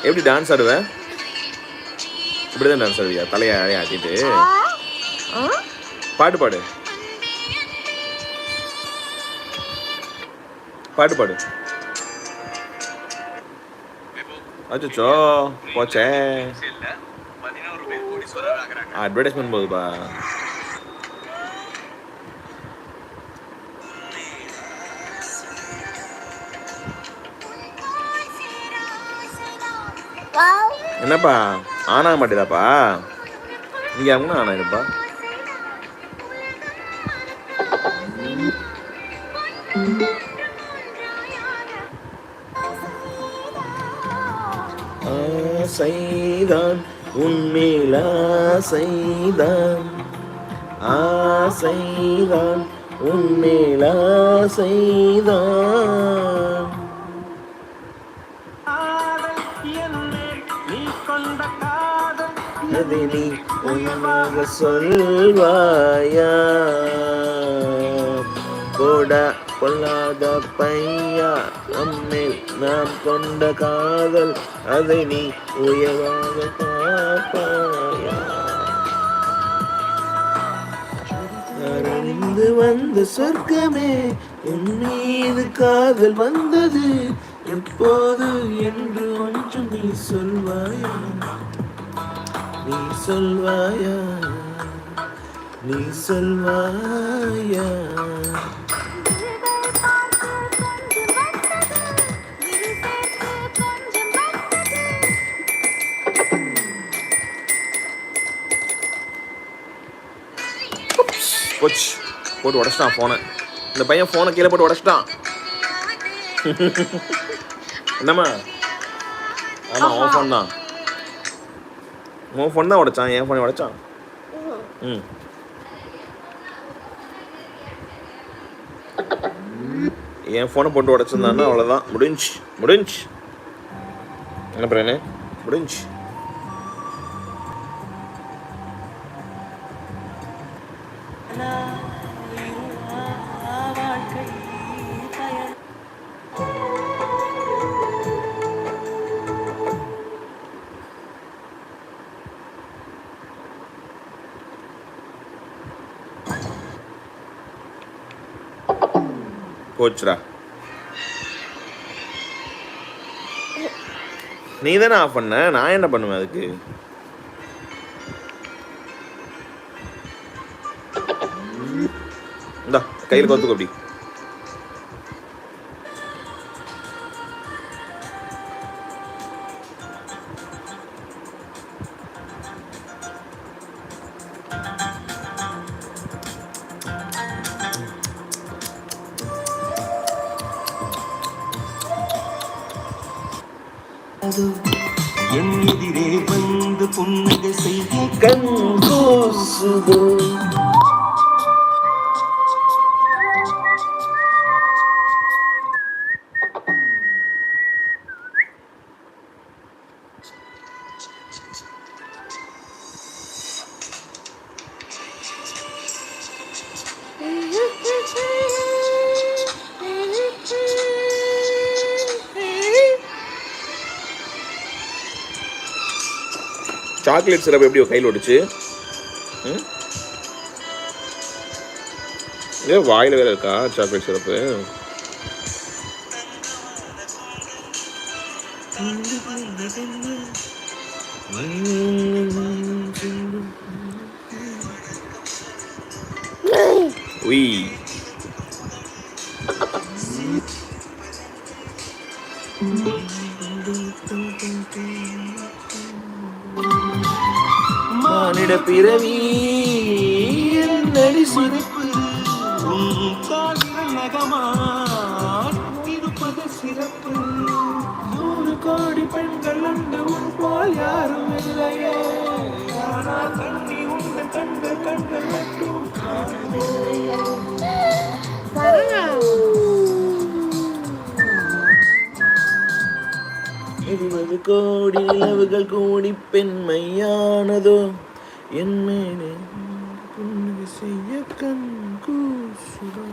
எப்படி டான்ஸ் ஆடுவேன்? இப்படிதான் டான்ஸ் ஆடுவியா? தலையை ஆட்டிட்டு பாட்டு பாடு, பாட்டு பாடு. அச்சோ போச்சே, அட்வர்டைஸ்மெண்ட் போகுதுப்பா. என்னப்பா ஆனாக மாட்டேதாப்பா? இங்கே அவங்க ஆனாயிருப்பா. ஆசைதான் உன்மேல் ஆசைதான், ஆசைதான் உன்மேல் ஆசைதான். அதை நீ உண்மையாக சொல்வாயா? போட கொள்ளாத பையா, நம்மில் நாம் கொண்ட காதல் அதை நீ உயர்வாக பார்ப்பாயா? அறிந்து வந்த சொர்க்கமே, உன் மீது காதல் வந்தது எப்போது என்று ஒன்று நீ சொல்வாயா? நீ சொல்வாயா? நீ சொல்வாயா? போச்சு, போட்டு உடச்சிட்டான் ஃபோனை. இந்த பையன் ஃபோனை கீழே போட்டு உடச்சிட்டான். என்னம்மா? ஆமாம், உன் ஃபோன் தான். உன் ஃபோன் தான் உடைச்சான், என் ஃபோனை உடைச்சான். என் ஃபோனை போட்டு உடச்சிருந்தான்னா அவ்வளோதான், முடிஞ்சு முடிஞ்சு. என்ன பிரேனே, முடிஞ்சு. போச்சுடா. நீ தானே ஆஃப் பண்ண, நான் என்ன பண்ணுவேன் அதுக்கு? இந்தா கையில் கொத்துக்கு அப்படி. என் எதிரே வந்து புன்னகை செய்ய கண் கூசுதோ. சாக்லேட் சிரப் எப்படி கையில் ஒடிச்சு? ஏ வாயில் வேற இருக்கா சாக்லேட் சிரப்பு? உய் மானிட பிறவி என்னடி சிறப்பு, இருப்பது சிறப்பு. 100 கோடி பெண்கள் உண்டு, உன் போல் யாரும் இல்லையே. ஆனால் கண்ணி உண்டு கண்கள் கண்கள் மட்டும் காணவில்லையே. 20 கோடி நிலவுகள் கூடி பெண்மையானதோ, என் மேலே புன்னகை செய்ய கண் கூசுதோ.